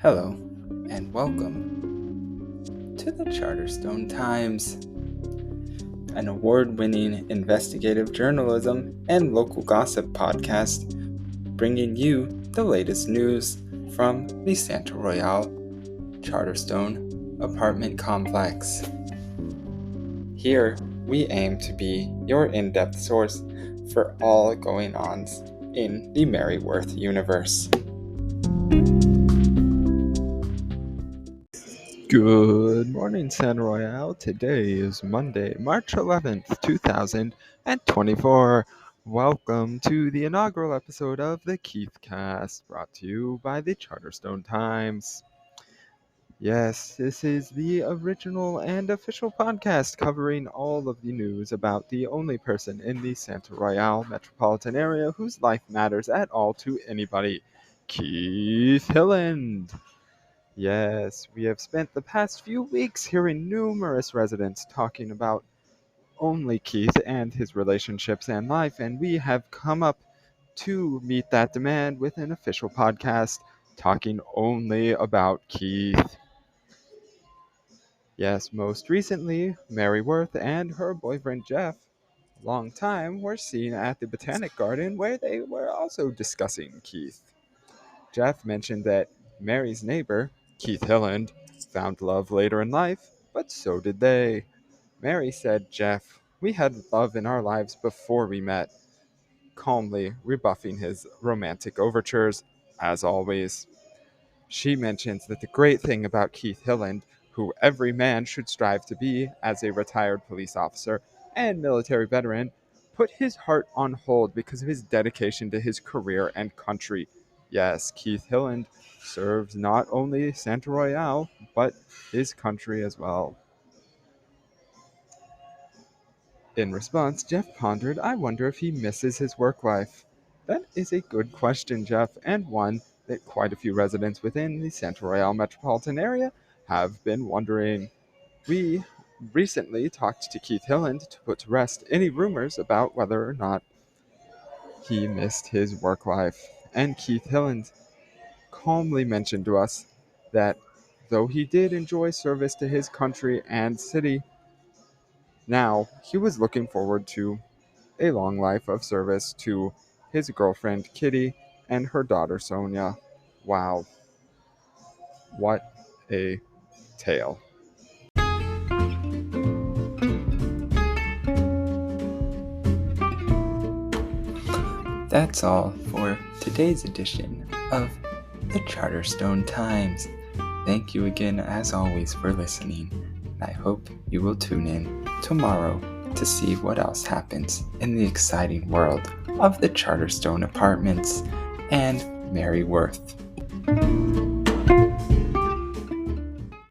Hello, and welcome to the Charterstone Times, an award-winning investigative journalism and local gossip podcast, bringing you the latest news from the Santa Royale Charterstone apartment complex. Here, we aim to be your in-depth source for all going-ons in the Merryworth universe. Good morning, Santa Royale. Today is Monday, March 11th, 2024. Welcome to the inaugural episode of the Keithcast, brought to you by the Charterstone Times. Yes, this is the original and official podcast covering all of the news about the only person in the Santa Royale metropolitan area whose life matters at all to anybody, Keith Hillend. Yes, we have spent the past few weeks hearing numerous residents talking about only Keith and his relationships and life, and we have come up to meet that demand with an official podcast talking only about Keith. Yes, most recently, Mary Worth and her boyfriend Jeff, a long time, were seen at the Botanic Garden where they were also discussing Keith. Jeff mentioned that Mary's neighbor, Keith Hillend, found love later in life, but so did they. Mary said, "Jeff, we had love in our lives before we met," calmly rebuffing his romantic overtures, as always. She mentions that the great thing about Keith Hillend, who every man should strive to be as a retired police officer and military veteran, put his heart on hold because of his dedication to his career and country. Yes, Keith Hillend serves not only Santa Royale, but his country as well. In response, Jeff pondered, "I wonder if he misses his work life." That is a good question, Jeff, and one that quite a few residents within the Santa Royale metropolitan area have been wondering. We recently talked to Keith Hillend to put to rest any rumors about whether or not he missed his work life. And Keith Hillend calmly mentioned to us that though he did enjoy service to his country and city, now he was looking forward to a long life of service to his girlfriend Kitty and her daughter Sonia. Wow, what a tale. That's all for today's edition of the Charterstone Times. Thank you again, as always, for listening, and I hope you will tune in tomorrow to see what else happens in the exciting world of the Charterstone Apartments and Merryworth.